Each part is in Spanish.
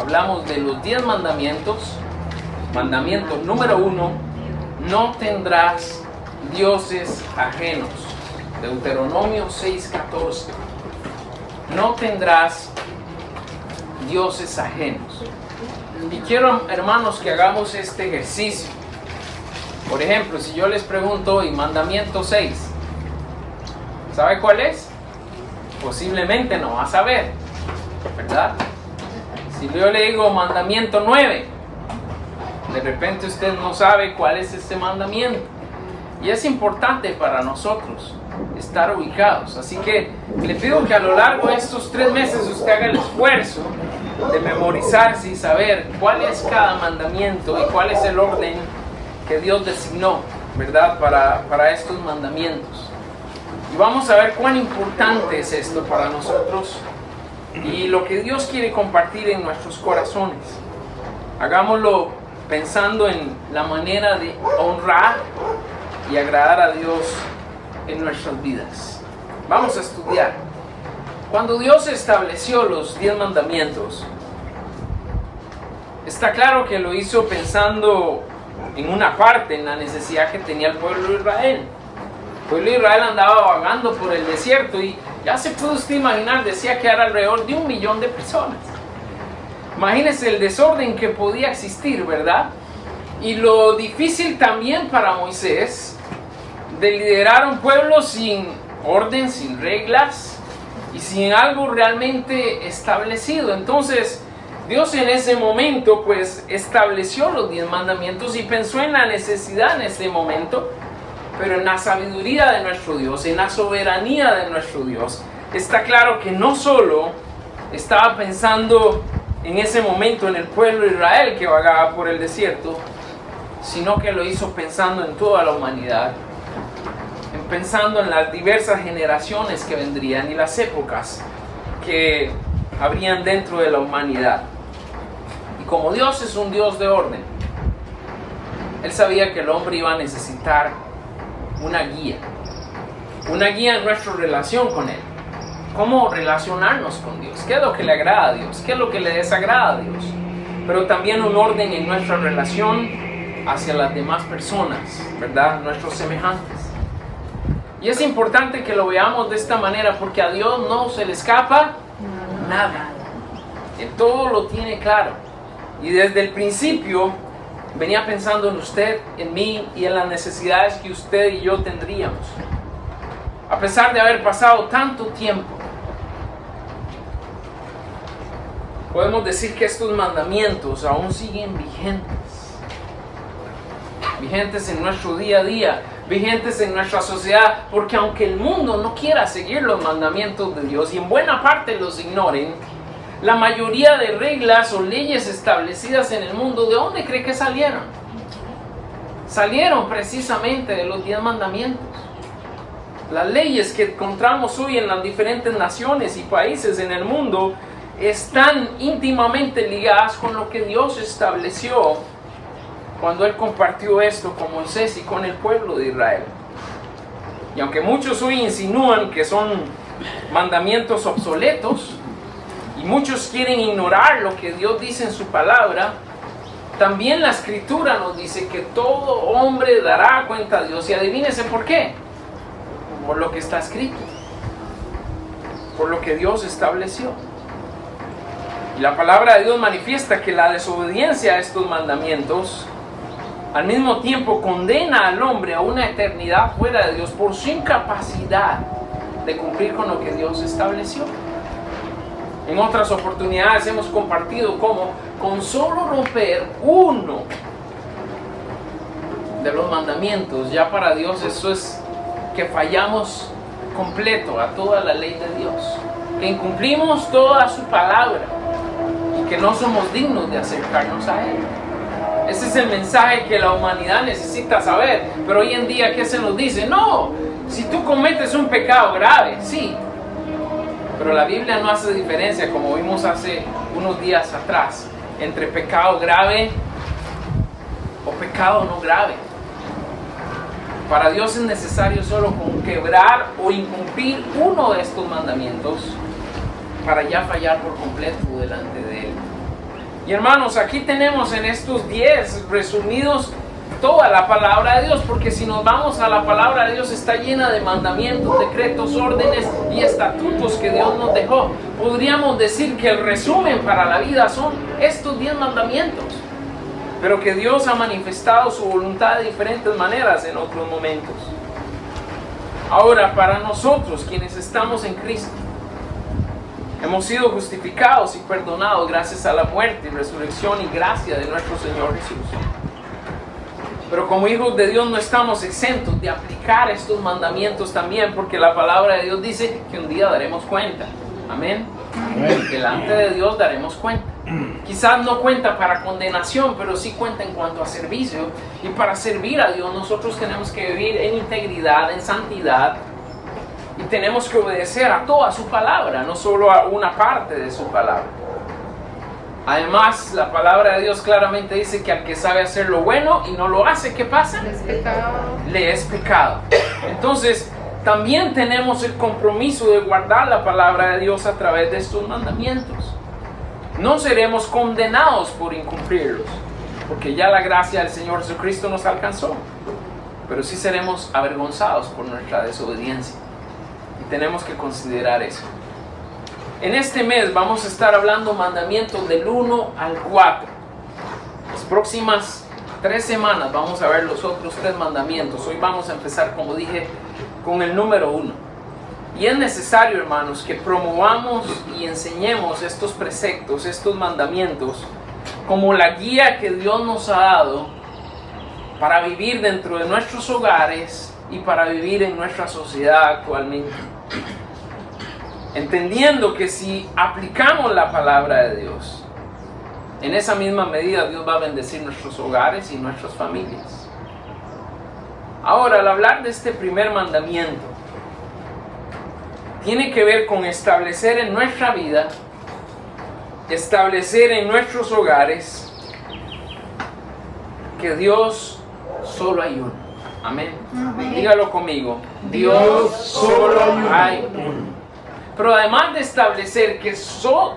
hablamos de los 10 mandamientos. Mandamiento número 1, no tendrás dioses ajenos. Deuteronomio 6:14. No tendrás dioses ajenos. Y quiero, hermanos, que hagamos este ejercicio. Por ejemplo, si yo les pregunto hoy, mandamiento 6, ¿sabe cuál es? Posiblemente no va a saber, ¿verdad? Si yo le digo mandamiento 9, de repente usted no sabe cuál es este mandamiento. Y es importante para nosotros estar ubicados. Así que le pido que a lo largo de estos 3 meses usted haga el esfuerzo de memorizarse y saber cuál es cada mandamiento y cuál es el orden que Dios designó, ¿verdad? Para estos mandamientos. Y vamos a ver cuán importante es esto para nosotros y lo que Dios quiere compartir en nuestros corazones. Hagámoslo pensando en la manera de honrar y agradar a Dios en nuestras vidas. Vamos a estudiar. Cuando Dios estableció los 10 mandamientos, está claro que lo hizo pensando en una parte, en la necesidad que tenía el pueblo de Israel. El pueblo de Israel andaba vagando por el desierto y ya se puede usted imaginar, decía que era alrededor de 1 millón de personas. Imagínese el desorden que podía existir, ¿verdad? Y lo difícil también para Moisés de liderar un pueblo sin orden, sin reglas y sin algo realmente establecido. Entonces Dios en ese momento pues estableció los 10 mandamientos y pensó en la necesidad en ese momento, pero en la sabiduría de nuestro Dios, en la soberanía de nuestro Dios. Está claro que no solo estaba pensando en ese momento en el pueblo de Israel que vagaba por el desierto, sino que lo hizo pensando en toda la humanidad, pensando en las diversas generaciones que vendrían y las épocas que habrían dentro de la humanidad. Y como Dios es un Dios de orden, Él sabía que el hombre iba a necesitar una guía en nuestra relación con Él. Cómo relacionarnos con Dios, qué es lo que le agrada a Dios, qué es lo que le desagrada a Dios, pero también un orden en nuestra relación hacia las demás personas, ¿verdad? Nuestros semejantes. Y es importante que lo veamos de esta manera porque a Dios no se le escapa nada. Él todo lo tiene claro. Y desde el principio venía pensando en usted, en mí y en las necesidades que usted y yo tendríamos. A pesar de haber pasado tanto tiempo, podemos decir que estos mandamientos aún siguen vigentes en nuestro día a día, vigentes en nuestra sociedad, porque aunque el mundo no quiera seguir los mandamientos de Dios y en buena parte los ignoren, la mayoría de reglas o leyes establecidas en el mundo, ¿de dónde cree que salieron? Salieron precisamente de los 10 mandamientos. Las leyes que encontramos hoy en las diferentes naciones y países en el mundo están íntimamente ligadas con lo que Dios estableció cuando Él compartió esto con Moisés y con el pueblo de Israel. Y aunque muchos hoy insinúan que son mandamientos obsoletos y muchos quieren ignorar lo que Dios dice en su palabra, también la Escritura nos dice que todo hombre dará cuenta a Dios. Y adivínese por qué. Por lo que está escrito, por lo que Dios estableció. Y la palabra de Dios manifiesta que la desobediencia a estos mandamientos al mismo tiempo condena al hombre a una eternidad fuera de Dios por su incapacidad de cumplir con lo que Dios estableció. En otras oportunidades hemos compartido cómo con solo romper uno de los mandamientos, ya para Dios eso es que fallamos completo a toda la ley de Dios, que incumplimos toda su palabra y que no somos dignos de acercarnos a Él. Ese es el mensaje que la humanidad necesita saber. Pero hoy en día, ¿qué se nos dice? No, si tú cometes un pecado grave, sí, pero la Biblia no hace diferencia, como vimos hace unos días atrás, entre pecado grave o pecado no grave. Para Dios es necesario solo con quebrar o incumplir uno de estos mandamientos para ya fallar por completo delante de Él. Y hermanos, aquí tenemos en estos 10 resumidos toda la palabra de Dios, porque si nos vamos a la palabra de Dios está llena de mandamientos, decretos, órdenes y estatutos que Dios nos dejó. Podríamos decir que el resumen para la vida son estos 10 mandamientos, pero que Dios ha manifestado su voluntad de diferentes maneras en otros momentos. Ahora, para nosotros quienes estamos en Cristo, hemos sido justificados y perdonados gracias a la muerte, resurrección y gracia de nuestro Señor Jesús. Pero como hijos de Dios no estamos exentos de aplicar estos mandamientos también, porque la palabra de Dios dice que un día daremos cuenta. Amén. Delante de Dios daremos cuenta. Quizás no cuenta para condenación, pero sí cuenta en cuanto a servicio. Y para servir a Dios nosotros tenemos que vivir en integridad, en santidad. Y tenemos que obedecer a toda su palabra, no solo a una parte de su palabra. Además, la palabra de Dios claramente dice que al que sabe hacer lo bueno y no lo hace, ¿qué pasa? Le es pecado. Le es pecado. Entonces, también tenemos el compromiso de guardar la palabra de Dios a través de estos mandamientos. No seremos condenados por incumplirlos, porque ya la gracia del Señor Jesucristo nos alcanzó. Pero sí seremos avergonzados por nuestra desobediencia. Y tenemos que considerar eso. En este mes vamos a estar hablando mandamientos del 1 al 4. Las próximas 3 semanas vamos a ver los otros 3 mandamientos. Hoy vamos a empezar, como dije, con el número 1. Y es necesario, hermanos, que promovamos y enseñemos estos preceptos, estos mandamientos, como la guía que Dios nos ha dado para vivir dentro de nuestros hogares y para vivir en nuestra sociedad actualmente. Entendiendo que si aplicamos la palabra de Dios, en esa misma medida Dios va a bendecir nuestros hogares y nuestras familias. Ahora, al hablar de este primer mandamiento, tiene que ver con establecer en nuestra vida, establecer en nuestros hogares, que Dios solo hay uno. Amén. Dígalo conmigo. Dios solo hay uno. Pero además de establecer que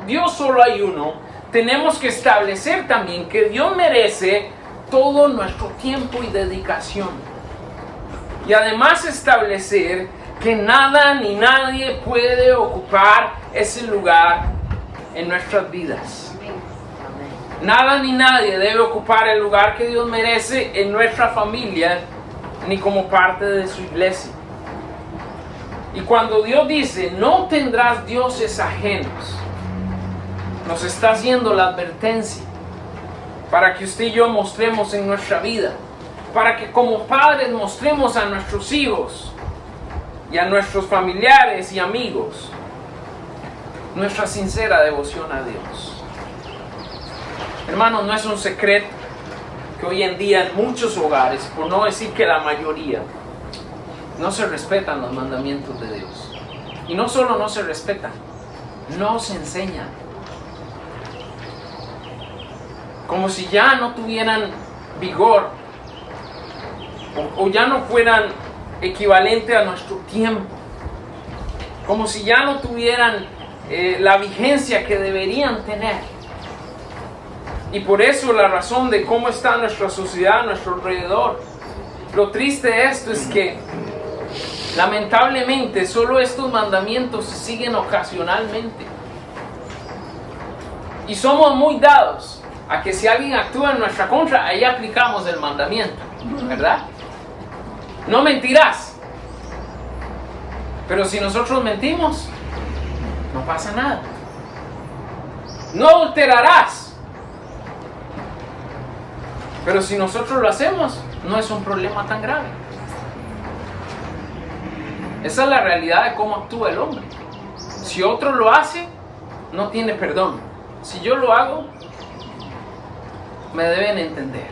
Dios solo hay uno, tenemos que establecer también que Dios merece todo nuestro tiempo y dedicación. Y además establecer que nada ni nadie puede ocupar ese lugar en nuestras vidas. Nada ni nadie debe ocupar el lugar que Dios merece en nuestra familia, ni como parte de su iglesia. Y cuando Dios dice, no tendrás dioses ajenos, nos está haciendo la advertencia para que usted y yo mostremos en nuestra vida, para que como padres mostremos a nuestros hijos y a nuestros familiares y amigos nuestra sincera devoción a Dios. Hermanos, no es un secreto que hoy en día en muchos hogares, por no decir que la mayoría, no se respetan los mandamientos de Dios. Y no solo no se respetan, no se enseñan. Como si ya no tuvieran vigor o ya no fueran equivalente a nuestro tiempo. Como si ya no tuvieran la vigencia que deberían tener. Y por eso la razón de cómo está nuestra sociedad a nuestro alrededor. Lo triste de esto es que lamentablemente solo estos mandamientos se siguen ocasionalmente. Y somos muy dados a que si alguien actúa en nuestra contra, ahí aplicamos el mandamiento, ¿verdad? No mentirás. Pero si nosotros mentimos, no pasa nada. No adulterarás. Pero si nosotros lo hacemos, no es un problema tan grave. Esa es la realidad de cómo actúa el hombre. Si otro lo hace, no tiene perdón. Si yo lo hago, me deben entender.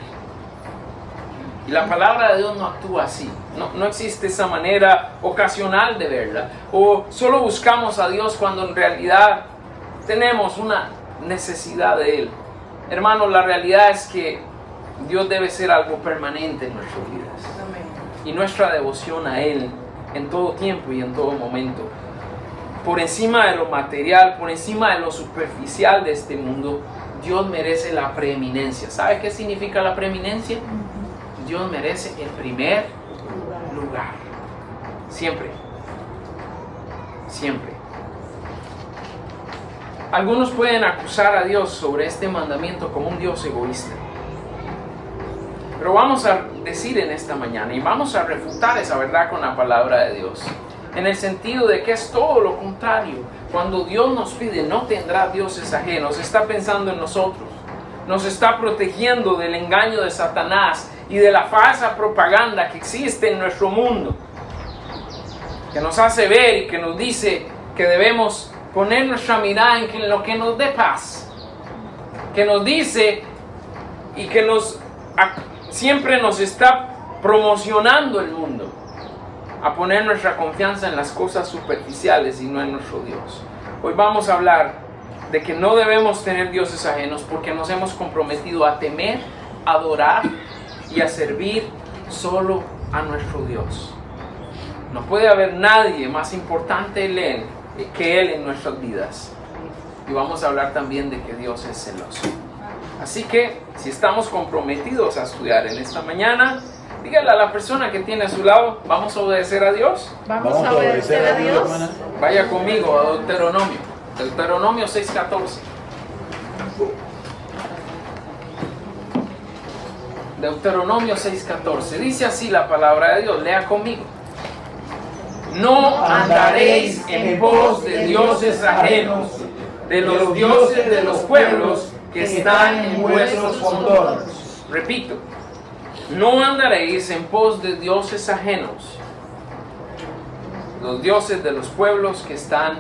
Y la palabra de Dios no actúa así. No existe esa manera ocasional de verla. O solo buscamos a Dios cuando en realidad tenemos una necesidad de Él. Hermanos, la realidad es que Dios debe ser algo permanente en nuestras vidas. Y nuestra devoción a Él en todo tiempo y en todo momento. Por encima de lo material, por encima de lo superficial de este mundo, Dios merece la preeminencia. ¿Sabe qué significa la preeminencia? Dios merece el primer lugar. Siempre. Siempre. Algunos pueden acusar a Dios sobre este mandamiento como un Dios egoísta. Pero vamos a decir en esta mañana y vamos a refutar esa verdad con la palabra de Dios. En el sentido de que es todo lo contrario. Cuando Dios nos pide, no tendrá dioses ajenos, está pensando en nosotros. Nos está protegiendo del engaño de Satanás y de la falsa propaganda que existe en nuestro mundo. Que nos hace ver y que nos dice que debemos poner nuestra mirada en lo que nos dé paz. Que nos dice y que siempre nos está promocionando el mundo a poner nuestra confianza en las cosas superficiales y no en nuestro Dios. Hoy vamos a hablar de que no debemos tener dioses ajenos porque nos hemos comprometido a temer, a adorar y a servir solo a nuestro Dios. No puede haber nadie más importante que Él en nuestras vidas. Y vamos a hablar también de que Dios es celoso. Así que, si estamos comprometidos a estudiar en esta mañana, dígale a la persona que tiene a su lado, ¿vamos a obedecer a Dios? Vamos a obedecer a Dios. Vaya conmigo a Deuteronomio. Deuteronomio 6:14. Deuteronomio 6:14. Dice así la palabra de Dios. Lea conmigo. No andaréis en pos de dioses ajenos, de los dioses de los pueblos que están en vuestros contornos. Repito. No andaréis en pos de dioses ajenos, los dioses de los pueblos que están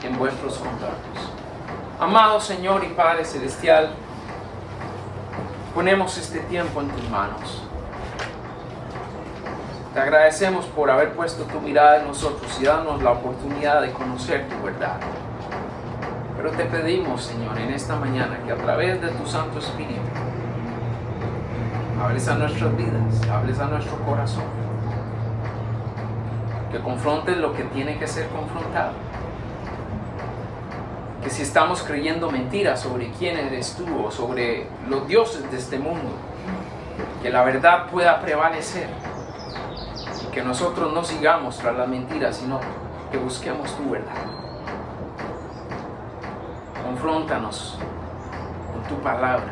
en vuestros contornos. Amado Señor y Padre Celestial, ponemos este tiempo en tus manos. Te agradecemos por haber puesto tu mirada en nosotros y darnos la oportunidad de conocer tu verdad. Pero te pedimos, Señor, en esta mañana que a través de tu Santo Espíritu hables a nuestras vidas, hables a nuestro corazón, que confrontes lo que tiene que ser confrontado, que si estamos creyendo mentiras sobre quién eres tú o sobre los dioses de este mundo, que la verdad pueda prevalecer y que nosotros no sigamos tras la mentira, sino que busquemos tu verdad. Confróntanos con tu palabra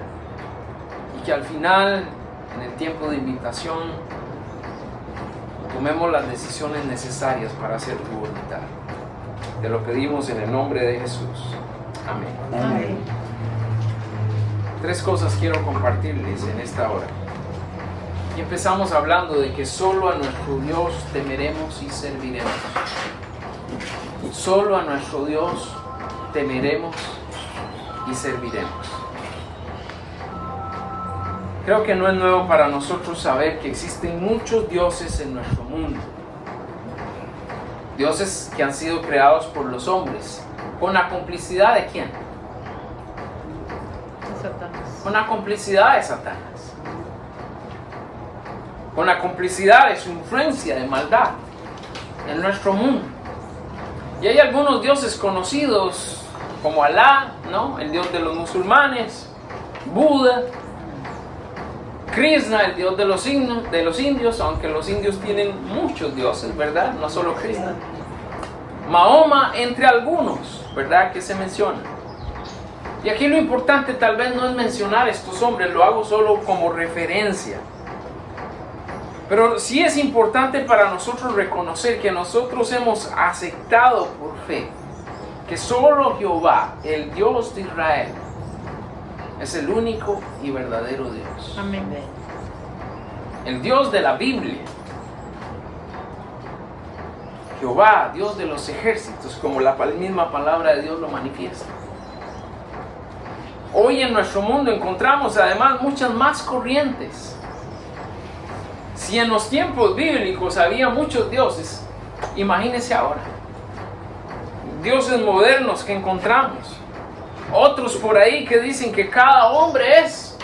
y que al final, en el tiempo de invitación, tomemos las decisiones necesarias para hacer tu voluntad. Te lo pedimos en el nombre de Jesús. Amén. Amén. 3 cosas quiero compartirles en esta hora. Y empezamos hablando de que solo a nuestro Dios temeremos y serviremos. Solo a nuestro Dios temeremos y serviremos. Creo que no es nuevo para nosotros saber que existen muchos dioses en nuestro mundo. Dioses que han sido creados por los hombres. ¿Con la complicidad de quién? Satanás. Con la complicidad de Satanás. Con la complicidad de su influencia de maldad en nuestro mundo. Y hay algunos dioses conocidos como Alá, ¿no? El dios de los musulmanes, Buda, Krishna, el dios de los indios, aunque los indios tienen muchos dioses, ¿verdad? No solo Krishna. Mahoma, entre algunos, ¿verdad? Que se mencionan. Y aquí lo importante tal vez no es mencionar estos hombres, lo hago solo como referencia. Pero sí es importante para nosotros reconocer que nosotros hemos aceptado por fe que solo Jehová, el Dios de Israel, es el único y verdadero Dios. Amén. El Dios de la Biblia. Jehová, Dios de los ejércitos, como la misma palabra de Dios lo manifiesta. Hoy en nuestro mundo encontramos además muchas más corrientes. Si en los tiempos bíblicos había muchos dioses, imagínense ahora. Dioses modernos que encontramos. Otros por ahí que dicen que cada hombre es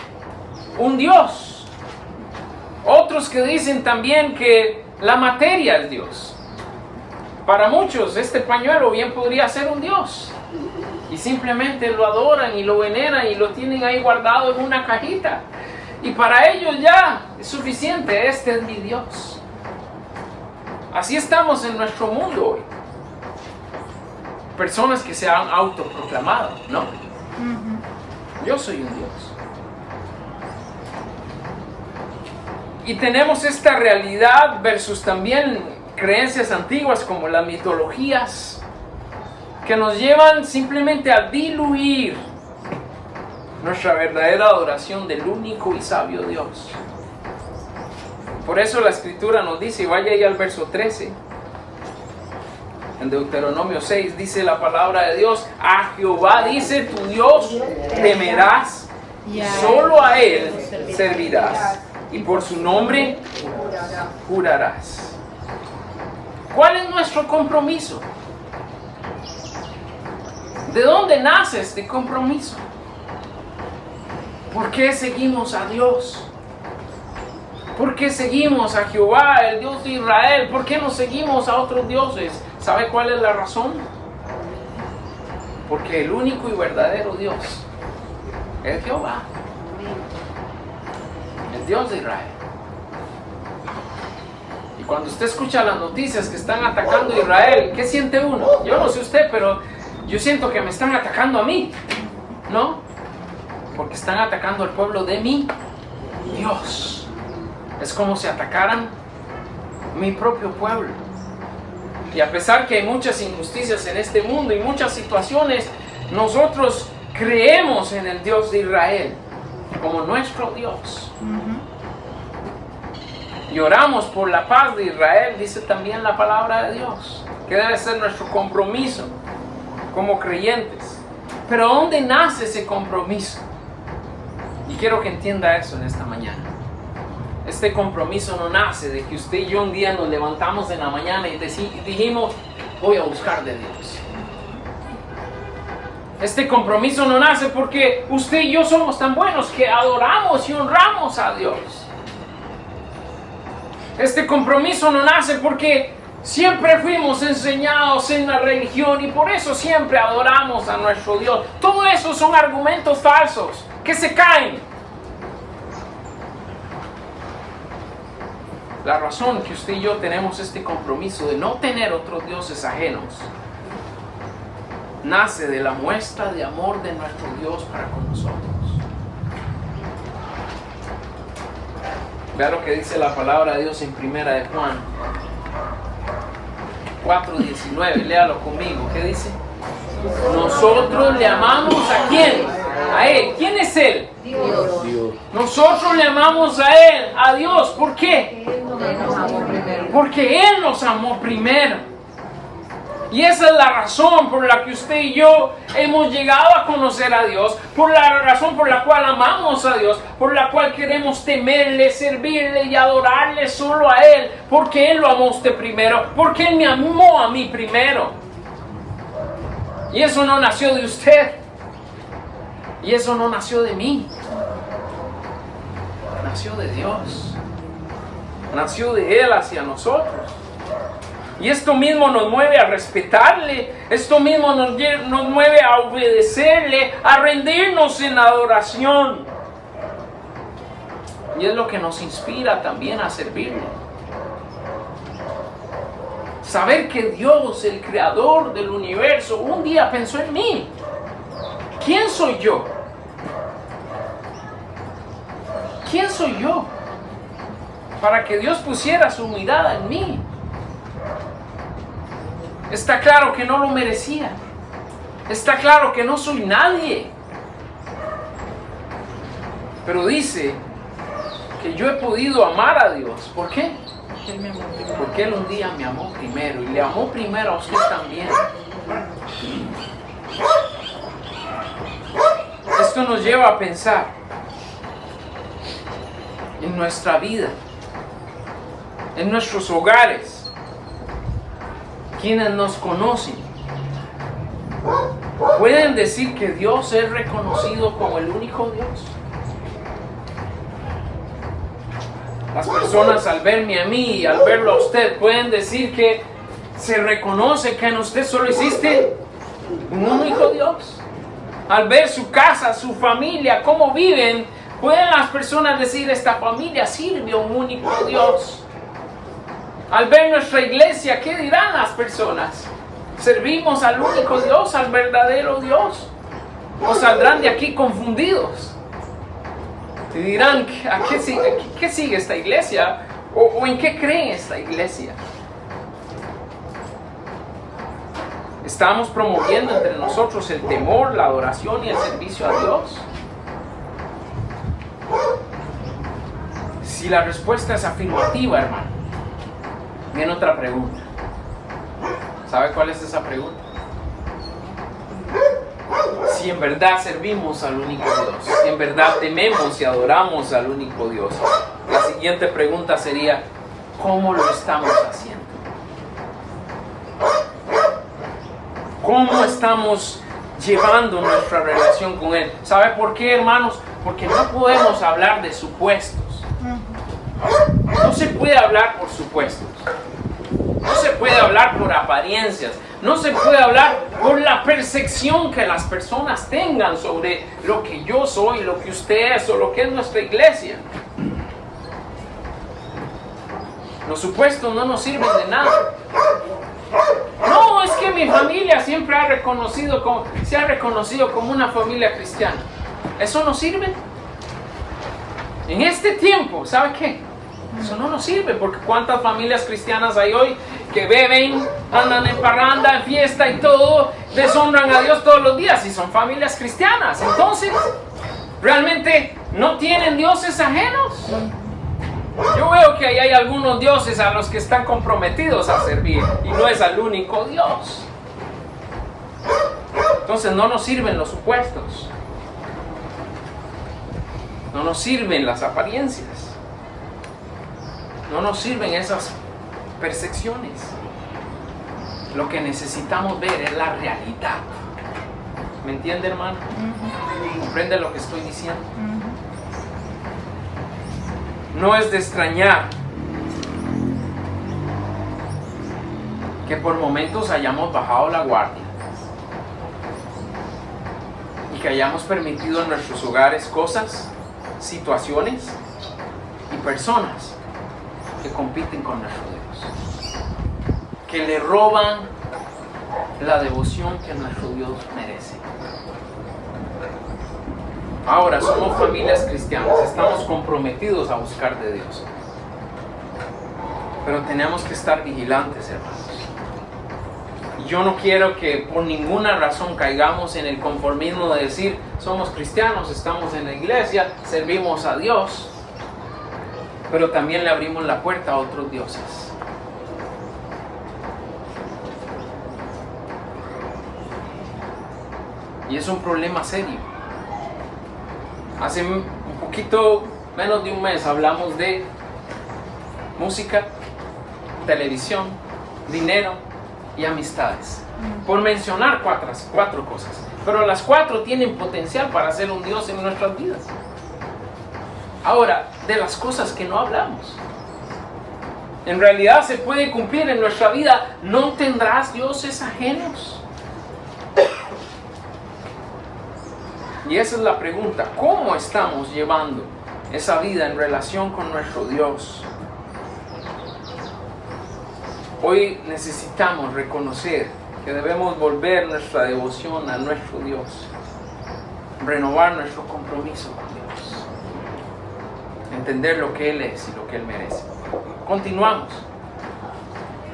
un dios. Otros que dicen también que la materia es Dios. Para muchos este pañuelo bien podría ser un dios. Y simplemente lo adoran y lo veneran y lo tienen ahí guardado en una cajita. Y para ellos ya es suficiente, este es mi Dios. Así estamos en nuestro mundo hoy. Personas que se han autoproclamado, ¿no? Yo soy un Dios. Y tenemos esta realidad versus también creencias antiguas como las mitologías, que nos llevan simplemente a diluir nuestra verdadera adoración del único y sabio Dios. Por eso la Escritura nos dice, vaya ahí al verso 13, en Deuteronomio 6, dice la palabra de Dios, a Jehová, dice tu Dios, temerás, y solo a Él servirás, y por su nombre jurarás. ¿Cuál es nuestro compromiso? ¿De dónde nace este compromiso? ¿Por qué seguimos a Dios? ¿Por qué seguimos a Jehová, el Dios de Israel? ¿Por qué no seguimos a otros dioses? ¿Sabe cuál es la razón? Porque el único y verdadero Dios es Jehová, el Dios de Israel. Y cuando usted escucha las noticias que están atacando a Israel, ¿qué siente uno? Yo no sé usted, pero yo siento que me están atacando a mí, ¿no? Porque están atacando al pueblo de mi Dios. Es como si atacaran mi propio pueblo. Y a pesar que hay muchas injusticias en este mundo y muchas situaciones, nosotros creemos en el Dios de Israel como nuestro Dios. Y oramos por la paz de Israel, dice también la palabra de Dios, que debe ser nuestro compromiso como creyentes. Pero ¿dónde nace ese compromiso? Y quiero que entienda eso en esta mañana. Este compromiso no nace de que usted y yo un día nos levantamos en la mañana y dijimos, voy a buscar de Dios. Este compromiso no nace porque usted y yo somos tan buenos que adoramos y honramos a Dios. Este compromiso no nace porque siempre fuimos enseñados en la religión y por eso siempre adoramos a nuestro Dios. Todo eso son argumentos falsos que se caen. La razón que usted y yo tenemos este compromiso de no tener otros dioses ajenos nace de la muestra de amor de nuestro Dios para con nosotros. Vea lo que dice la palabra de Dios en Primera de Juan 4:19, léalo conmigo. ¿Qué dice? Nosotros le amamos ¿a quién? A Él. ¿Quién es Él? Dios. Nosotros le amamos a Él, a Dios. ¿Por qué? Porque Él nos amó primero. Y esa es la razón por la que usted y yo hemos llegado a conocer a Dios, por la razón por la cual amamos a Dios, por la cual queremos temerle, servirle y adorarle solo a Él, porque Él lo amó a usted primero, porque Él me amó a mí primero. Y eso no nació de usted, y eso no nació de mí, nació de Dios, nació de Él hacia nosotros. Y esto mismo nos mueve a respetarle, esto mismo nos mueve a obedecerle, a rendirnos en adoración. Y es lo que nos inspira también a servirle. Saber que Dios, el creador del universo, un día pensó en mí. ¿Quién soy yo? ¿Quién soy yo? Para que Dios pusiera su mirada en mí. Está claro que no lo merecía. Está claro que no soy nadie. Pero dice que yo he podido amar a Dios. ¿Por qué? Porque Él un día me amó primero. Y le amó primero a usted también. Esto nos lleva a pensar en nuestra vida, en nuestros hogares. Quienes nos conocen pueden decir que Dios es reconocido como el único Dios. Las personas al verme a mí y al verlo a usted pueden decir que se reconoce que en usted solo existe un único Dios. Al ver su casa, su familia, cómo viven, pueden las personas decir, esta familia sirve a un único Dios. Al ver nuestra iglesia, ¿qué dirán las personas? ¿Servimos al único Dios, al verdadero Dios? ¿O saldrán de aquí confundidos? Y dirán, ¿a qué sigue esta iglesia? ¿O en qué cree esta iglesia? ¿Estamos promoviendo entre nosotros el temor, la adoración y el servicio a Dios? Si la respuesta es afirmativa, hermano, viene otra pregunta. ¿Sabe cuál es esa pregunta? Si en verdad servimos al único Dios, si en verdad tememos y adoramos al único Dios, la siguiente pregunta sería, ¿cómo lo estamos haciendo? ¿Cómo estamos llevando nuestra relación con Él? ¿Sabe por qué, hermanos? Porque no podemos hablar de supuestos. No se puede hablar por supuestos. No se puede hablar por apariencias. No se puede hablar por la percepción que las personas tengan sobre lo que yo soy, lo que usted es o lo que es nuestra iglesia. Los supuestos no nos sirven de nada. No, es que mi familia siempre se ha reconocido como una familia cristiana. ¿Eso no sirve? En este tiempo, ¿sabe qué? Eso no nos sirve, porque ¿cuántas familias cristianas hay hoy que beben, andan en parranda, en fiesta y todo, deshonran a Dios todos los días y son familias cristianas? Entonces, ¿realmente no tienen dioses ajenos? Yo veo que ahí hay algunos dioses a los que están comprometidos a servir y no es al único Dios. Entonces no nos sirven los supuestos. No nos sirven las apariencias. No nos sirven esas percepciones. Lo que necesitamos ver es la realidad. ¿Me entiende, hermano? ¿Comprende lo que estoy diciendo? No es de extrañar que por momentos hayamos bajado la guardia y que hayamos permitido en nuestros hogares cosas, situaciones y personas que compiten con nuestro Dios, que le roban la devoción que nuestro Dios merece. Ahora, somos familias cristianas, estamos comprometidos a buscar de Dios. Pero tenemos que estar vigilantes, hermanos. Yo no quiero que por ninguna razón caigamos en el conformismo de decir, somos cristianos, estamos en la iglesia, servimos a Dios, pero también le abrimos la puerta a otros dioses. Y es un problema serio. Hace un poquito menos de un mes hablamos de música, televisión, dinero y amistades. Por mencionar cuatro cosas. Pero las cuatro tienen potencial para ser un Dios en nuestras vidas. Ahora, de las cosas que no hablamos. En realidad se puede cumplir en nuestra vida. No tendrás dioses ajenos. Y esa es la pregunta, ¿cómo estamos llevando esa vida en relación con nuestro Dios? Hoy necesitamos reconocer que debemos volver nuestra devoción a nuestro Dios, renovar nuestro compromiso con Dios, entender lo que Él es y lo que Él merece. Continuamos.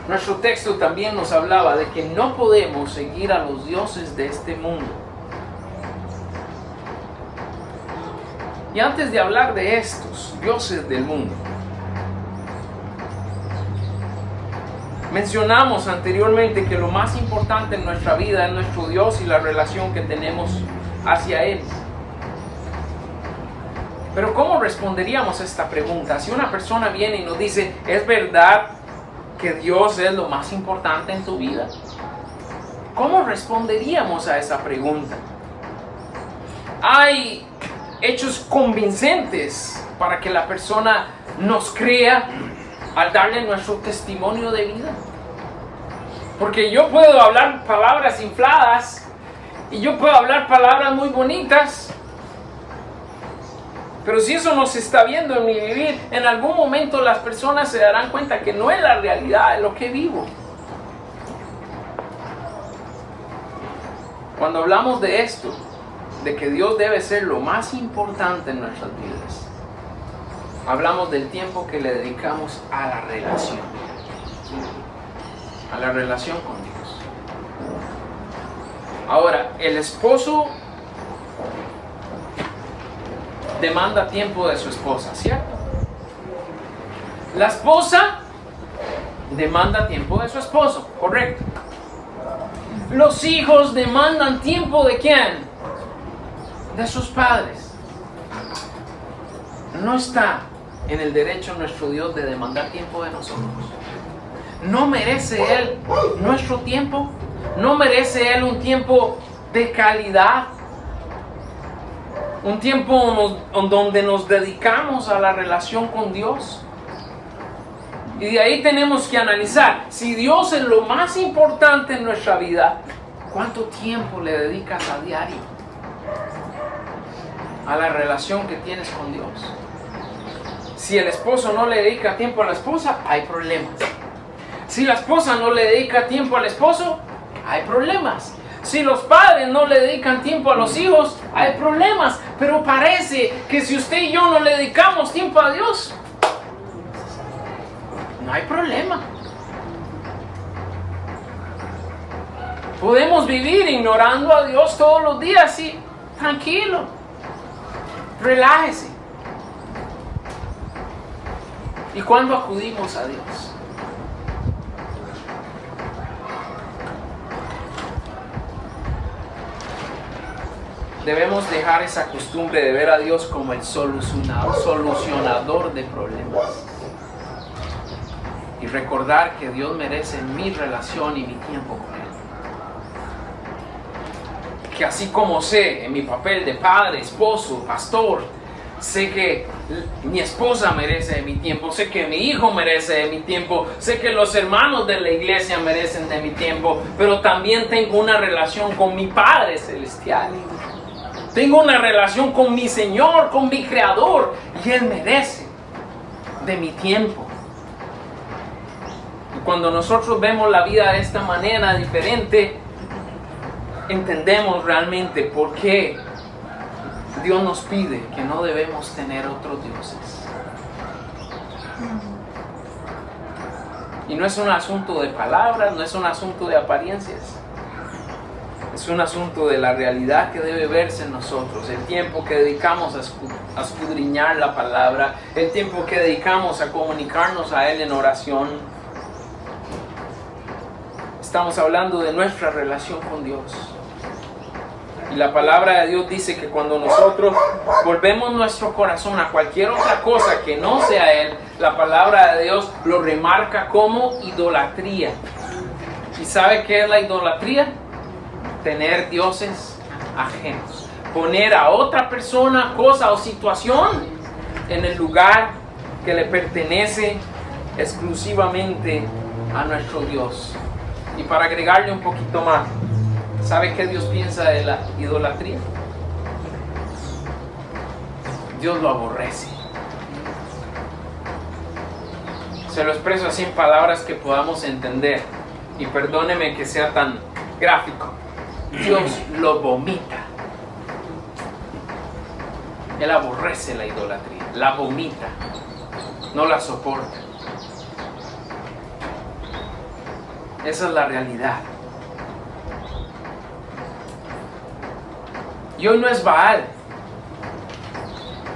Nuestro texto también nos hablaba de que no podemos seguir a los dioses de este mundo. Y antes de hablar de estos dioses del mundo, mencionamos anteriormente que lo más importante en nuestra vida es nuestro Dios y la relación que tenemos hacia Él. Pero ¿cómo responderíamos a esta pregunta? Si una persona viene y nos dice, ¿es verdad que Dios es lo más importante en tu vida? ¿Cómo responderíamos a esa pregunta? Hay hechos convincentes para que la persona nos crea al darle nuestro testimonio de vida. Porque yo puedo hablar palabras infladas Y yo puedo hablar palabras muy bonitas, pero si eso no se está viendo en mi vivir, en algún momento las personas se darán cuenta que no es la realidad de lo que vivo. Cuando hablamos de esto, de que Dios debe ser lo más importante en nuestras vidas, hablamos del tiempo que le dedicamos a la relación con Dios. Ahora, el esposo demanda tiempo de su esposa, ¿cierto? La esposa demanda tiempo de su esposo, correcto. Los hijos demandan tiempo ¿de quién? De sus padres. No está en el derecho nuestro Dios de demandar tiempo de nosotros. ¿No merece Él nuestro tiempo? ¿No merece Él un tiempo de calidad? Un tiempo donde nos dedicamos a la relación con Dios. Y de ahí tenemos que analizar, si Dios es lo más importante en nuestra vida, ¿cuánto tiempo le dedicas a diario a la relación que tienes con Dios? Si el esposo no le dedica tiempo a la esposa, hay problemas. Si la esposa no le dedica tiempo al esposo, hay problemas. Si los padres no le dedican tiempo a los hijos, hay problemas. Pero parece que si usted y yo no le dedicamos tiempo a Dios, no hay problema. Podemos vivir ignorando a Dios todos los días y tranquilo, relájese. ¿Y cuándo acudimos a Dios? Debemos dejar esa costumbre de ver a Dios como el solucionador de problemas. Y recordar que Dios merece mi relación y mi tiempo con Él. Que así como sé en mi papel de padre, esposo, pastor, sé que mi esposa merece de mi tiempo, sé que mi hijo merece de mi tiempo, sé que los hermanos de la iglesia merecen de mi tiempo, pero también tengo una relación con mi Padre Celestial. Tengo una relación con mi Señor, con mi Creador, y Él merece de mi tiempo. Y cuando nosotros vemos la vida de esta manera diferente, entendemos realmente por qué Dios nos pide que no debemos tener otros dioses. Y no es un asunto de palabras, no es un asunto de apariencias. Es un asunto de la realidad que debe verse en nosotros, el tiempo que dedicamos a escudriñar la palabra, el tiempo que dedicamos a comunicarnos a Él en oración. Estamos hablando de nuestra relación con Dios. Y la palabra de Dios dice que cuando nosotros volvemos nuestro corazón a cualquier otra cosa que no sea Él, la palabra de Dios lo remarca como idolatría. ¿Y sabe qué es la idolatría? Tener dioses ajenos. Poner a otra persona, cosa o situación en el lugar que le pertenece exclusivamente a nuestro Dios. Y para agregarle un poquito más, ¿sabe qué Dios piensa de la idolatría? Dios lo aborrece. Se lo expreso así en palabras que podamos entender. Y perdóneme que sea tan gráfico. Dios lo vomita. Él aborrece la idolatría, la vomita, no la soporta. Esa es la realidad. Y hoy no es Baal,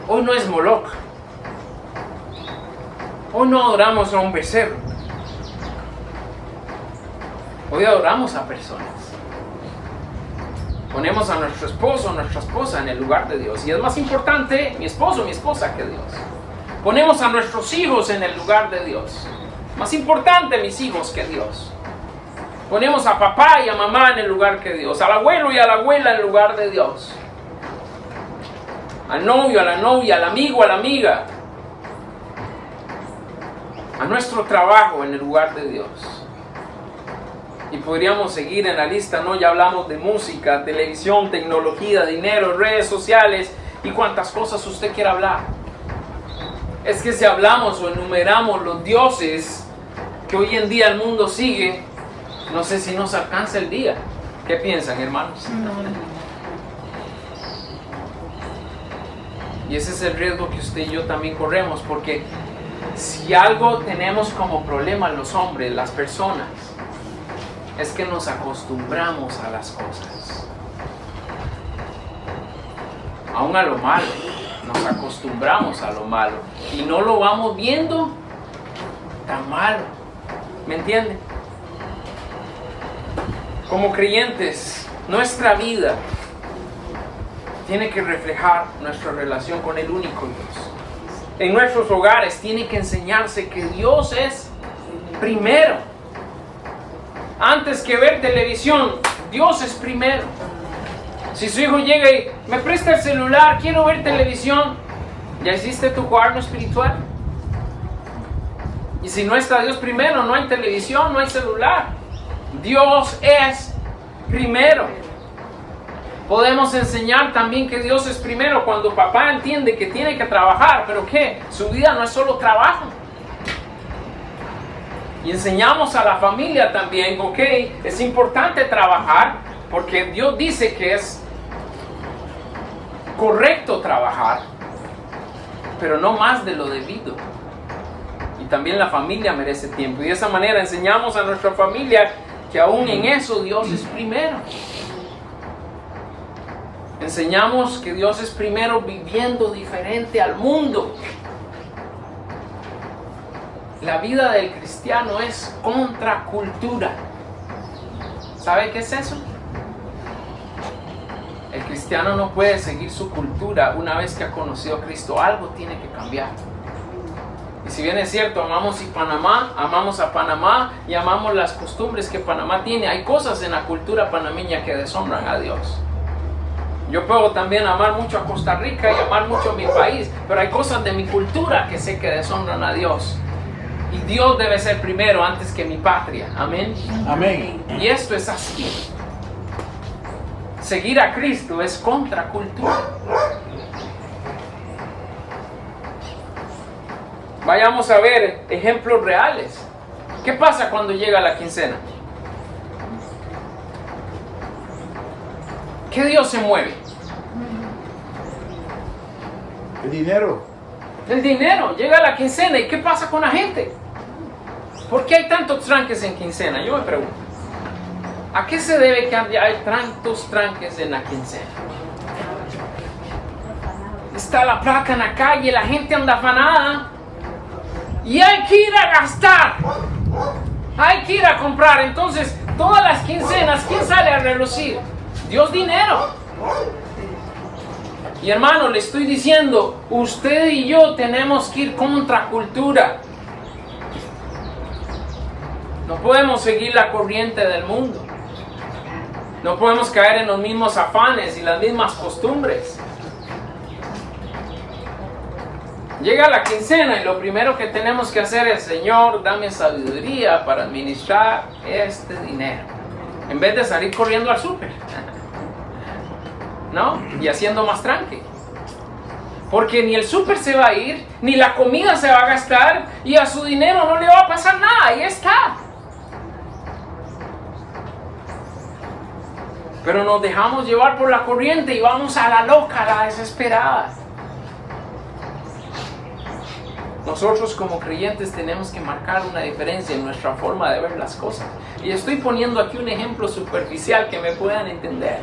hoy no es Moloch, hoy no adoramos a un becerro, hoy adoramos a personas. Ponemos a nuestro esposo o nuestra esposa en el lugar de Dios. Y es más importante mi esposo o mi esposa que Dios. Ponemos a nuestros hijos en el lugar de Dios. Más importante mis hijos que Dios. Ponemos a papá y a mamá en el lugar que Dios. Al abuelo y a la abuela en el lugar de Dios. Al novio, a la novia, al amigo, a la amiga. A nuestro trabajo en el lugar de Dios. Y podríamos seguir en la lista, ¿no? Ya hablamos de música, televisión, tecnología, dinero, redes sociales y cuantas cosas usted quiera hablar. Es que si hablamos o enumeramos los dioses que hoy en día el mundo sigue, no sé si nos alcanza el día. ¿Qué piensan, hermanos? Y ese es el riesgo que usted y yo también corremos, porque si algo tenemos como problema los hombres, las personas, es que nos acostumbramos a las cosas. Aún a lo malo, nos acostumbramos a lo malo y no lo vamos viendo tan malo. ¿Me entienden? Como creyentes, nuestra vida tiene que reflejar nuestra relación con el único Dios. En nuestros hogares tiene que enseñarse que Dios es primero. Antes que ver televisión, Dios es primero. Si su hijo llega y me presta el celular, quiero ver televisión, ¿ya hiciste tu cuaderno espiritual? Y si no está Dios primero, no hay televisión, no hay celular. Dios es primero. Podemos enseñar también que Dios es primero cuando papá entiende que tiene que trabajar, pero ¿qué? Su vida no es solo trabajo. Y enseñamos a la familia también, ok, es importante trabajar porque Dios dice que es correcto trabajar, pero no más de lo debido. Y también la familia merece tiempo. Y de esa manera enseñamos a nuestra familia que aún en eso Dios es primero. Enseñamos que Dios es primero viviendo diferente al mundo. La vida del cristiano es contracultura. ¿Sabe qué es eso? El cristiano no puede seguir su cultura una vez que ha conocido a Cristo. Algo tiene que cambiar. Y si bien es cierto, amamos a Panamá y amamos las costumbres que Panamá tiene, hay cosas en la cultura panameña que deshonran a Dios. Yo puedo también amar mucho a Costa Rica y amar mucho a mi país, pero hay cosas de mi cultura que sé que deshonran a Dios. Y Dios debe ser primero antes que mi patria. Amén. Amén. Y esto es así. Seguir a Cristo es contracultura. Vayamos a ver ejemplos reales. ¿Qué pasa cuando llega la quincena? ¿Qué Dios se mueve? El dinero. El dinero. Llega la quincena y ¿qué pasa con la gente? ¿Por qué hay tantos tranques en quincena? Yo me pregunto. ¿A qué se debe que hay tantos tranques en la quincena? Está la plata en la calle, la gente anda afanada. Y hay que ir a gastar. Hay que ir a comprar. Entonces, todas las quincenas, ¿quién sale a relucir? Dios dinero. Y hermano, le estoy diciendo, usted y yo tenemos que ir contra cultura. No podemos seguir la corriente del mundo. No podemos caer en los mismos afanes y las mismas costumbres. Llega la quincena y lo primero que tenemos que hacer es, Señor, dame sabiduría para administrar este dinero. En vez de salir corriendo al súper. ¿No? Y haciendo más tranque. Porque ni el súper se va a ir, ni la comida se va a gastar, y a su dinero no le va a pasar nada. Ahí está. Pero nos dejamos llevar por la corriente y vamos a la loca, a la desesperada. Nosotros como creyentes tenemos que marcar una diferencia en nuestra forma de ver las cosas. Y estoy poniendo aquí un ejemplo superficial que me puedan entender.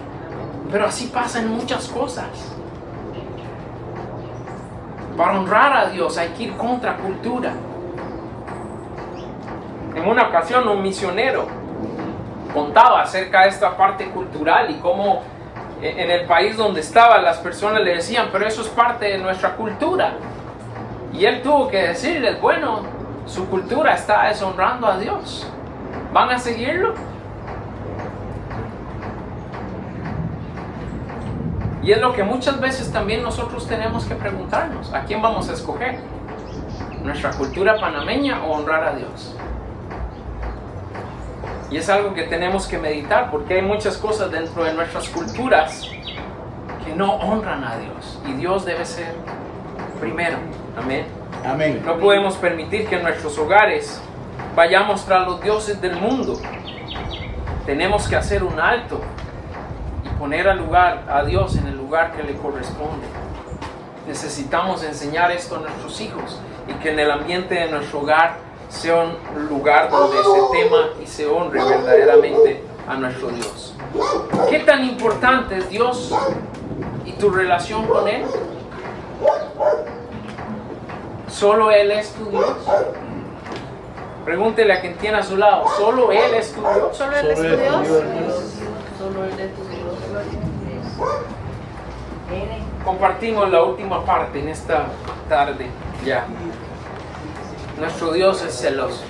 Pero así pasa en muchas cosas. Para honrar a Dios hay que ir contra cultura. En una ocasión un misionero contaba acerca de esta parte cultural y cómo en el país donde estaba las personas le decían, pero eso es parte de nuestra cultura. Y él tuvo que decirles, bueno, su cultura está deshonrando a Dios. ¿Van a seguirlo? Y es lo que muchas veces también nosotros tenemos que preguntarnos, ¿a quién vamos a escoger? ¿Nuestra cultura panameña o honrar a Dios? Y es algo que tenemos que meditar, porque hay muchas cosas dentro de nuestras culturas que no honran a Dios. Y Dios debe ser primero. Amén. Amén. No podemos permitir que en nuestros hogares vayamos tras los dioses del mundo. Tenemos que hacer un alto y poner a Dios en el lugar que le corresponde. Necesitamos enseñar esto a nuestros hijos y que en el ambiente de nuestro hogar sea un lugar donde se tema y se honre verdaderamente a nuestro Dios. ¿Qué tan importante es Dios y tu relación con Él? ¿Solo Él es tu Dios? Pregúntele a quien tiene a su lado, ¿solo Él es tu Dios? ¿Solo Él es tu Solo Dios? Solo Él es tu Dios. Compartimos la última parte en esta tarde ya. Nuestro Dios es celoso.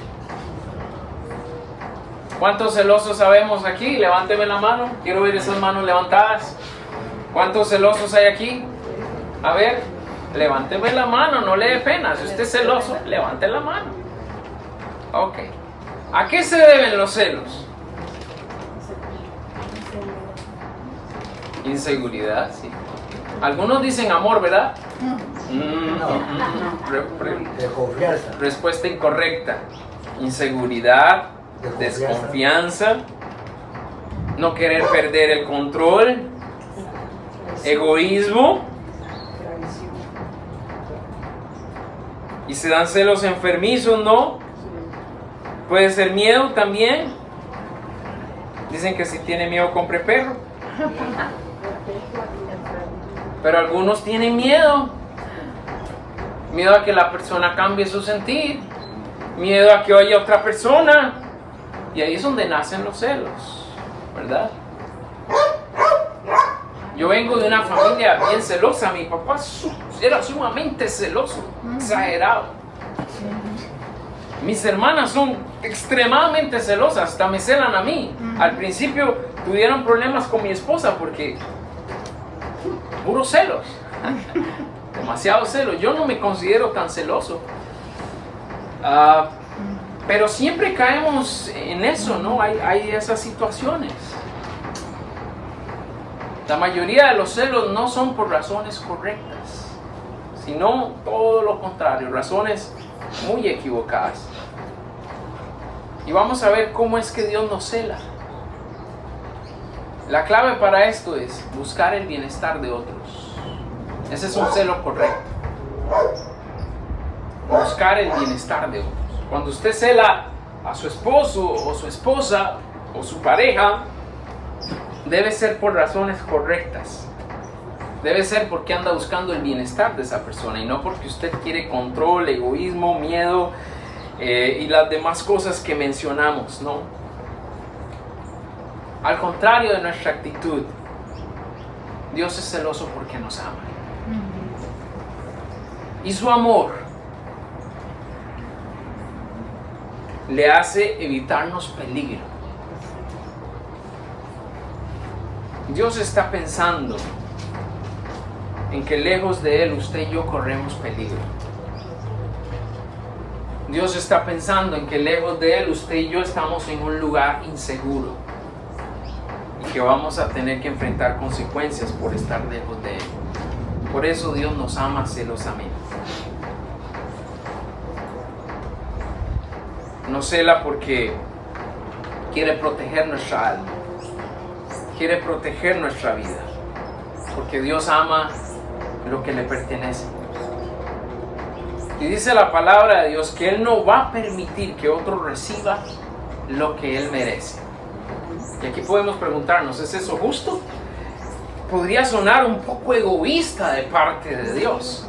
¿Cuántos celosos sabemos aquí? Levánteme la mano. Quiero ver esas manos levantadas. ¿Cuántos celosos hay aquí? A ver, levánteme la mano, no le dé pena. Si usted es celoso, levante la mano. Ok. ¿A qué se deben los celos? Inseguridad, sí. Algunos dicen amor, ¿verdad? De confianza. Respuesta incorrecta. Inseguridad, desconfianza, no querer perder el control, egoísmo. Y se dan celos enfermizos, ¿no? Puede ser miedo también. Dicen que si tiene miedo compre perro. Pero algunos tienen miedo. Miedo a que la persona cambie su sentir. Miedo a que haya otra persona. Y ahí es donde nacen los celos, ¿verdad? Yo vengo de una familia bien celosa. Mi papá era sumamente celoso, exagerado. Mis hermanas son extremadamente celosas, hasta me celan a mí. Al principio tuvieron problemas con mi esposa porque puros celos, demasiados celos. Yo no me considero tan celoso, pero siempre caemos en eso, ¿no? Hay esas situaciones. La mayoría de los celos no son por razones correctas, sino todo lo contrario, razones muy equivocadas. Y vamos a ver cómo es que Dios nos cela. La clave para esto es buscar el bienestar de otros. Ese es un celo correcto. Buscar el bienestar de otros. Cuando usted cela a su esposo o su esposa o su pareja, debe ser por razones correctas. Debe ser porque anda buscando el bienestar de esa persona y no porque usted quiere control, egoísmo, miedo y las demás cosas que mencionamos, ¿no? Al contrario de nuestra actitud, Dios es celoso porque nos ama. Y su amor le hace evitarnos peligro. Dios está pensando en que lejos de Él usted y yo corremos peligro. Dios está pensando en que lejos de Él usted y yo estamos en un lugar inseguro y que vamos a tener que enfrentar consecuencias por estar lejos de Él. Por eso Dios nos ama celosamente. Nos cela porque quiere proteger nuestra alma, quiere proteger nuestra vida, porque Dios ama lo que le pertenece. Y dice la palabra de Dios que Él no va a permitir que otro reciba lo que Él merece. Y aquí podemos preguntarnos, ¿es eso justo? Podría sonar un poco egoísta de parte de Dios.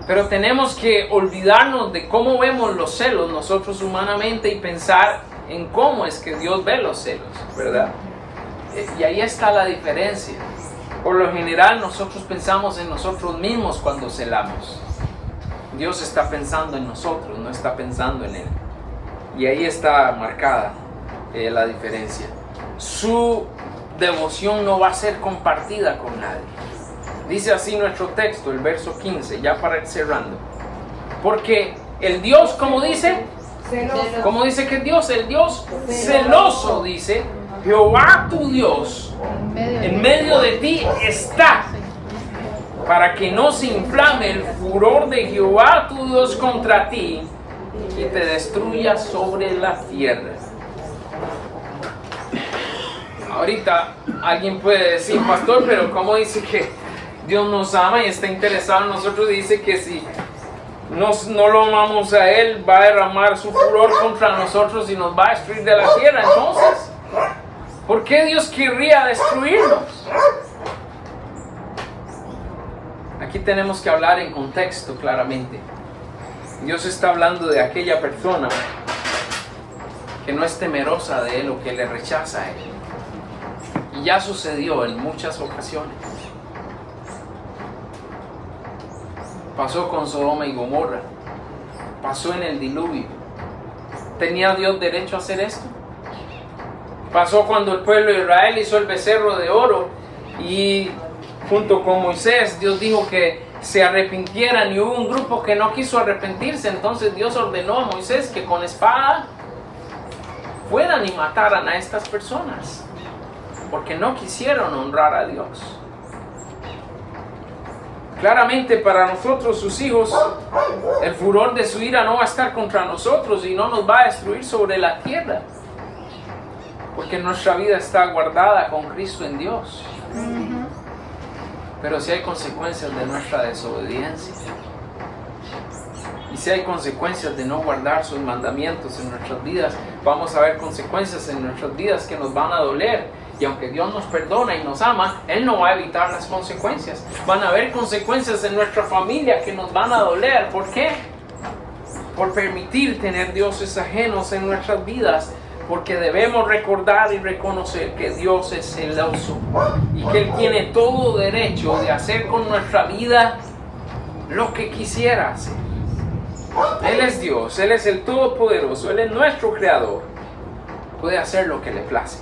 Pero tenemos que olvidarnos de cómo vemos los celos nosotros humanamente y pensar en cómo es que Dios ve los celos, ¿verdad? Y ahí está la diferencia. Por lo general nosotros pensamos en nosotros mismos cuando celamos. Dios está pensando en nosotros, no está pensando en Él. Y ahí está marcada la diferencia. Su devoción no va a ser compartida con nadie. Dice así nuestro texto, el verso 15, ya para ir cerrando. Porque el Dios, como dice, ¿Cómo dice que es Dios? El Dios celoso, dice. Jehová tu Dios en medio de ti está, para que no se inflame el furor de Jehová tu Dios contra ti y te destruya sobre la tierra. Ahorita alguien puede decir, pastor, pero ¿cómo dice que Dios nos ama y está interesado en nosotros? Dice que si no lo amamos a Él, va a derramar su furor contra nosotros y nos va a destruir de la tierra. Entonces, ¿por qué Dios querría destruirnos? Aquí tenemos que hablar en contexto claramente. Dios está hablando de aquella persona que no es temerosa de Él o que le rechaza a Él. Y ya sucedió en muchas ocasiones. Pasó con Sodoma y Gomorra. Pasó en el diluvio. ¿Tenía Dios derecho a hacer esto? Pasó cuando el pueblo de Israel hizo el becerro de oro y junto con Moisés Dios dijo que se arrepintieran y hubo un grupo que no quiso arrepentirse. Entonces Dios ordenó a Moisés que con espada fueran y mataran a estas personas porque no quisieron honrar a Dios. Claramente para nosotros, sus hijos, el furor de su ira no va a estar contra nosotros y no nos va a destruir sobre la tierra, porque nuestra vida está guardada con Cristo en Dios. Pero si hay consecuencias de nuestra desobediencia, y si hay consecuencias de no guardar sus mandamientos en nuestras vidas, vamos a ver consecuencias en nuestras vidas que nos van a doler. Y aunque Dios nos perdona y nos ama, Él no va a evitar las consecuencias. Van a haber consecuencias en nuestra familia que nos van a doler. ¿Por qué? Por permitir tener dioses ajenos en nuestras vidas. Porque debemos recordar y reconocer que Dios es celoso y que Él tiene todo derecho de hacer con nuestra vida lo que quisiera hacer. Él es Dios, Él es el Todopoderoso, Él es nuestro Creador. Puede hacer lo que le place.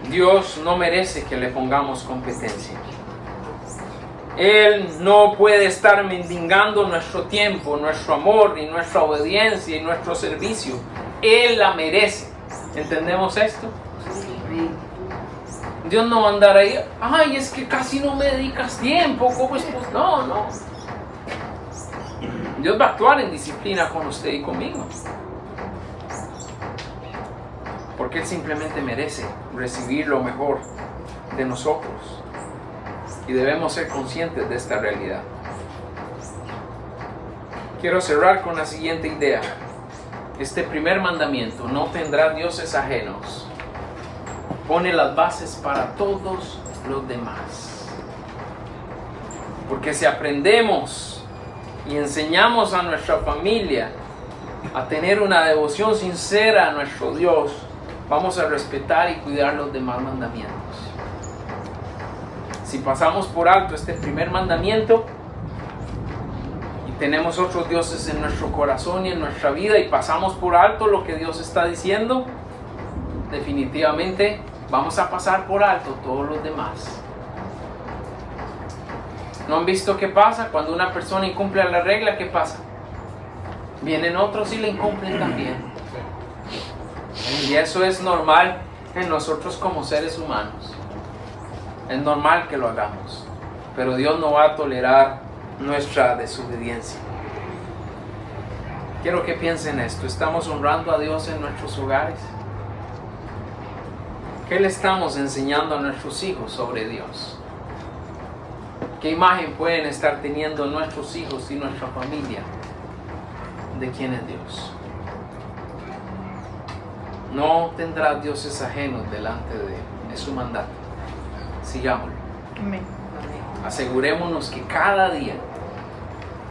Dios no merece que le pongamos competencia. Él no puede estar mendigando nuestro tiempo, nuestro amor, y nuestra obediencia y nuestro servicio. Él la merece. ¿Entendemos esto? Dios no va a andar ahí, ay, es que casi no me dedicas tiempo, ¿cómo es? No, no. Dios va a actuar en disciplina con usted y conmigo. Porque Él simplemente merece recibir lo mejor de nosotros. Y debemos ser conscientes de esta realidad. Quiero cerrar con la siguiente idea. Este primer mandamiento, no tendrás dioses ajenos, pone las bases para todos los demás. Porque si aprendemos y enseñamos a nuestra familia a tener una devoción sincera a nuestro Dios, vamos a respetar y cuidar los demás mandamientos. Si pasamos por alto este primer mandamiento y tenemos otros dioses en nuestro corazón y en nuestra vida y pasamos por alto lo que Dios está diciendo, definitivamente vamos a pasar por alto todos los demás. ¿No han visto qué pasa? Cuando una persona incumple la regla, ¿qué pasa? Vienen otros y la incumplen también. Y eso es normal en nosotros como seres humanos. Es normal que lo hagamos. Pero Dios no va a tolerar nuestra desobediencia. Quiero que piensen esto. ¿Estamos honrando a Dios en nuestros hogares? ¿Qué le estamos enseñando a nuestros hijos sobre Dios? ¿Qué imagen pueden estar teniendo nuestros hijos y nuestra familia de quién es Dios? No tendrás dioses ajenos delante de Él. Es su mandato. Sigámoslo. Amén. Asegurémonos que cada día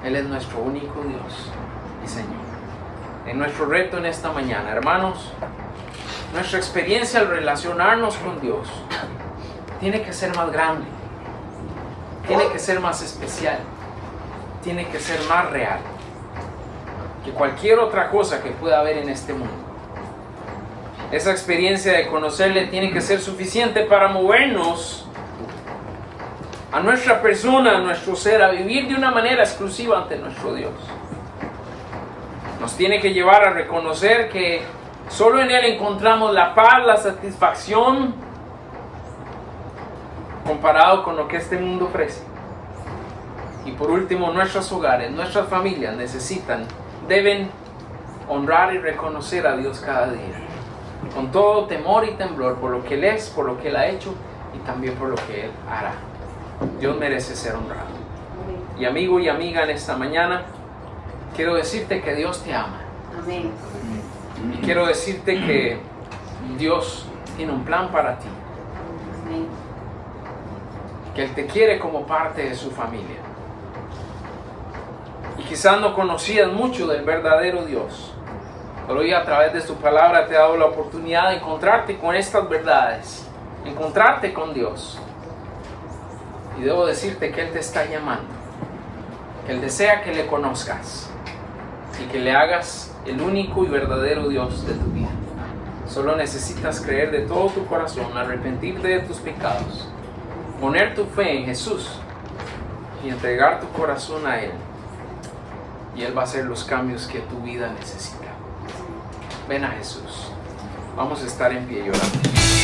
Él es nuestro único Dios y Señor. En nuestro reto en esta mañana, hermanos, nuestra experiencia al relacionarnos con Dios tiene que ser más grande, tiene que ser más especial, tiene que ser más real que cualquier otra cosa que pueda haber en este mundo. Esa experiencia de conocerle tiene que ser suficiente para movernos a nuestra persona, a nuestro ser, a vivir de una manera exclusiva ante nuestro Dios. Nos tiene que llevar a reconocer que solo en Él encontramos la paz, la satisfacción, comparado con lo que este mundo ofrece. Y por último, nuestros hogares, nuestras familias deben honrar y reconocer a Dios cada día, con todo temor y temblor, por lo que Él es, por lo que Él ha hecho y también por lo que Él hará. Dios merece ser honrado. Y amigo y amiga, en esta mañana quiero decirte que Dios te ama. Amén. Y quiero decirte que Dios tiene un plan para ti, Amén. que Él te quiere como parte de su familia. Y quizás no conocías mucho del verdadero Dios, pero hoy a través de su palabra te ha dado la oportunidad de encontrarte con estas verdades, encontrarte con Dios. Y debo decirte que Él te está llamando, que Él desea que le conozcas y que le hagas el único y verdadero Dios de tu vida. Solo necesitas creer de todo tu corazón, arrepentirte de tus pecados, poner tu fe en Jesús y entregar tu corazón a Él. Y Él va a hacer los cambios que tu vida necesita. Ven a Jesús. Vamos a estar en pie y orando.